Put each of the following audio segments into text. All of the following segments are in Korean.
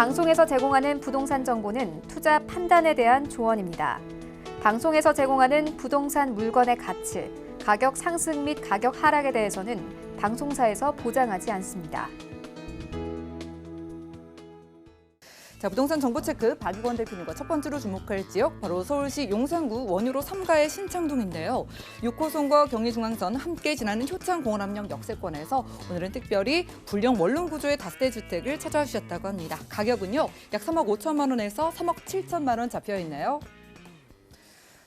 방송에서 제공하는 부동산 정보는 투자 판단에 대한 조언입니다. 방송에서 제공하는 부동산 물건의 가치, 가격 상승 및 가격 하락에 대해서는 방송사에서 보장하지 않습니다. 자, 부동산 정보 체크 박익원 대표님과 첫 번째로 주목할 지역 바로 서울시 용산구 원효로 3가의 신창동인데요. 6호선과 경의중앙선 함께 지나는 효창공원암역 역세권에서 오늘은 특별히 불량 원룸 구조의 다세대 주택을 찾아와 주셨다고 합니다. 가격은요, 약 3억 5천만 원에서 3억 7천만 원 잡혀 있네요.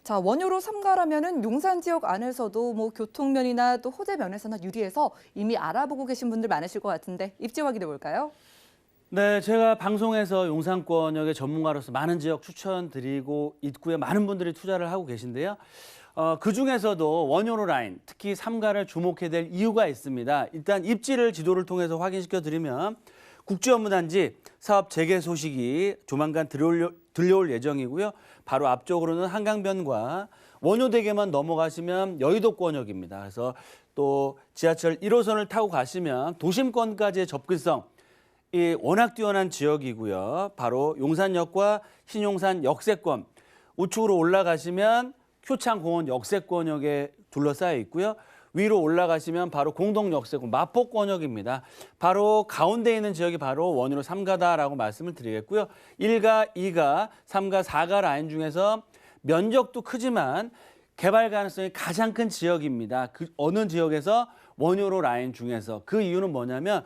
자, 원효로 3가라면은 용산 지역 안에서도 교통면이나 또 호재 면에서나 유리해서 이미 알아보고 계신 분들 많으실 것 같은데 입지 확인해 볼까요? 네, 제가 방송에서 용산권역의 전문가로서 많은 지역 추천드리고 있고요. 많은 분들이 투자를 하고 계신데요. 그중에서도 원효로 라인, 특히 3가를 주목해야 될 이유가 있습니다. 일단 입지를 지도를 통해서 확인시켜 드리면 국제업무단지 사업 재개 소식이 조만간 들려올 예정이고요. 바로 앞쪽으로는 한강변과 원효대교만 넘어가시면 여의도권역입니다. 그래서 또 지하철 1호선을 타고 가시면 도심권까지의 접근성, 워낙 뛰어난 지역이고요. 바로 용산역과 신용산 역세권, 우측으로 올라가시면 효창공원 역세권역에 둘러싸여 있고요. 위로 올라가시면 바로 공동역세권 마포권역입니다. 바로 가운데 있는 지역이 바로 원효로 3가다라고 말씀을 드리겠고요. 1가, 2가, 3가, 4가 라인 중에서 면적도 크지만 개발 가능성이 가장 큰 지역입니다. 그 어느 지역에서 원효로 라인 중에서 그 이유는 뭐냐면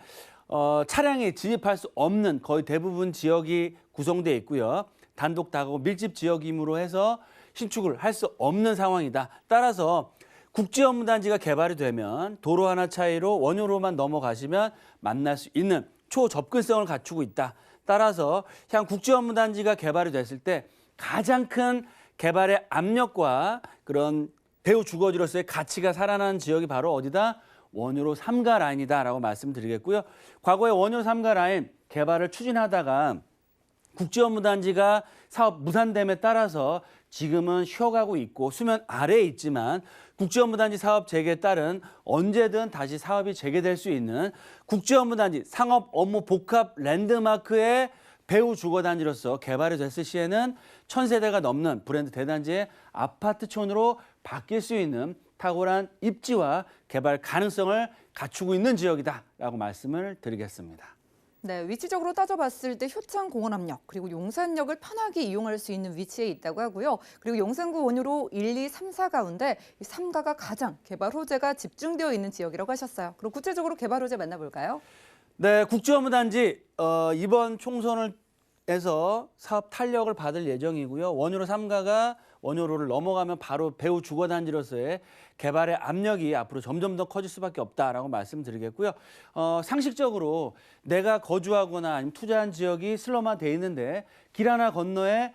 차량이 진입할 수 없는 거의 대부분 지역이 구성되어 있고요. 단독 다가구 밀집 지역이므로 해서 신축을 할 수 없는 상황이다. 따라서 국제업무단지가 개발이 되면 도로 하나 차이로 원효로만 넘어가시면 만날 수 있는 초접근성을 갖추고 있다. 따라서 향 국제업무단지가 개발이 됐을 때 가장 큰 개발의 압력과 그런 배후 주거지로서의 가치가 살아나는 지역이 바로 어디다? 원효로 3가 라인이다라고 말씀드리겠고요. 과거에 원효로 3가 라인 개발을 추진하다가 국제업무단지가 사업 무산됨에 따라서 지금은 쉬어가고 있고 수면 아래에 있지만 국제업무단지 사업 재개에 따른 언제든 다시 사업이 재개될 수 있는 국제업무단지 상업 업무 복합 랜드마크의 배후 주거단지로서 개발이 됐을 시에는 1000세대가 넘는 브랜드 대단지의 아파트촌으로 바뀔 수 있는 탁월한 입지와 개발 가능성을 갖추고 있는 지역이다라고 말씀을 드리겠습니다. 네, 위치적으로 따져봤을 때 효창공원암역 그리고 용산역을 편하게 이용할 수 있는 위치에 있다고 하고요. 그리고 용산구 원효로 1, 2, 3, 4 가운데 이 3가가 가장 개발 호재가 집중되어 있는 지역이라고 하셨어요. 그럼 구체적으로 개발 호재 만나볼까요? 네, 국제업무단지 이번 총선에서 사업 탄력을 받을 예정이고요. 원효로 3가가 원효로를 넘어가면 바로 배후 주거단지로서의 개발의 압력이 앞으로 점점 더 커질 수밖에 없다라고 말씀드리겠고요. 상식적으로 내가 거주하거나 아니면 투자한 지역이 슬럼화돼 있는데 길 하나 건너에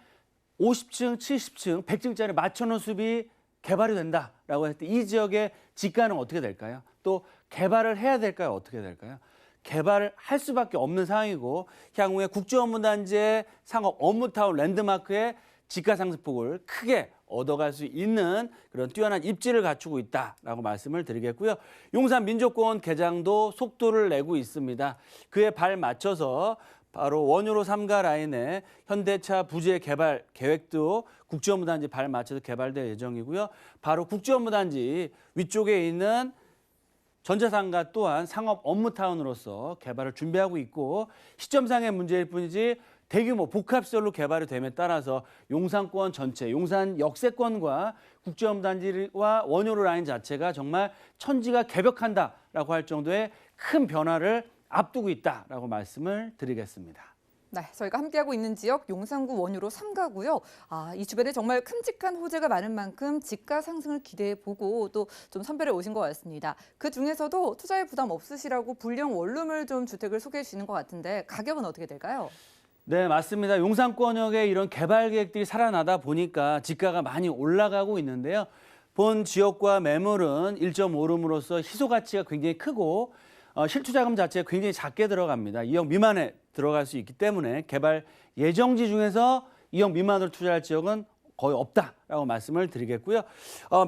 50층, 70층, 100층짜리 맞춰놓은 숲이 개발이 된다라고 했을 때 이 지역의 집가는 어떻게 될까요? 또 개발을 해야 될까요? 어떻게 될까요? 개발을 할 수밖에 없는 상황이고 향후에 국제업무단지의 상업 업무타운 랜드마크의 집가 상승폭을 크게 얻어갈 수 있는 그런 뛰어난 입지를 갖추고 있다라고 말씀을 드리겠고요. 용산 민족공원 개장도 속도를 내고 있습니다. 그에 발 맞춰서 바로 원효로 3가 라인의 현대차 부지 개발 계획도 국제업무단지 발 맞춰서 개발될 예정이고요. 바로 국제업무단지 위쪽에 있는 전자상가 또한 상업 업무타운으로서 개발을 준비하고 있고 시점상의 문제일 뿐이지 대규모 복합시설로 개발이 됨에 따라서 용산권 전체, 용산 역세권과 국제업무단지와 원효로 라인 자체가 정말 천지가 개벽한다라고 할 정도의 큰 변화를 앞두고 있다라고 말씀을 드리겠습니다. 네, 저희가 함께하고 있는 지역 용산구 원효로 3가고요. 이 주변에 정말 큼직한 호재가 많은 만큼 집가 상승을 기대해보고 또 좀 선별해 오신 것 같습니다. 그 중에서도 투자에 부담 없으시라고 불량 원룸을 좀 주택을 소개해 주시는 것 같은데 가격은 어떻게 될까요? 네, 맞습니다. 용산권역에 이런 개발 계획들이 살아나다 보니까 집가가 많이 올라가고 있는데요. 본 지역과 매물은 1.5룸으로서 희소 가치가 굉장히 크고 실투자금 자체가 굉장히 작게 들어갑니다. 2억 미만에 들어갈 수 있기 때문에 개발 예정지 중에서 2억 미만으로 투자할 지역은 거의 없다라고 말씀을 드리겠고요.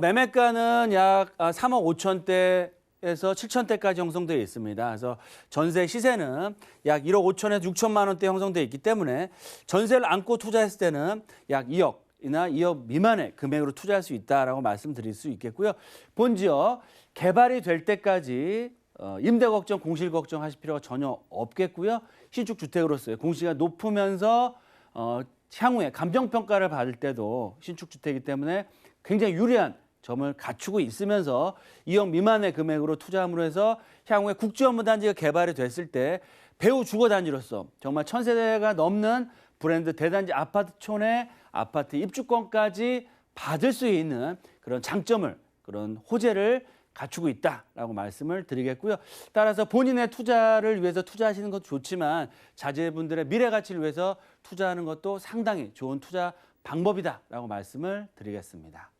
매매가는 약 3억 5천대 6천에서 7천대까지 형성되어 있습니다. 그래서 전세 시세는 약 1억 5천에서 6천만 원대 형성되어 있기 때문에 전세를 안고 투자했을 때는 약 2억이나 2억 미만의 금액으로 투자할 수 있다라고 말씀드릴 수 있겠고요. 본지역 개발이 될 때까지 임대 걱정, 공실 걱정하실 필요가 전혀 없겠고요. 신축 주택으로서의 공시가 높으면서 향후에 감정 평가를 받을 때도 신축 주택이기 때문에 굉장히 유리한 점을 갖추고 있으면서 2억 미만의 금액으로 투자함으로 해서 향후에 국제업무단지가 개발이 됐을 때 배우 주거단지로서 정말 1000세대가 넘는 브랜드 대단지 아파트촌의 아파트 입주권까지 받을 수 있는 그런 장점을, 그런 호재를 갖추고 있다라고 말씀을 드리겠고요. 따라서 본인의 투자를 위해서 투자하시는 것도 좋지만 자제분들의 미래 가치를 위해서 투자하는 것도 상당히 좋은 투자 방법이다라고 말씀을 드리겠습니다.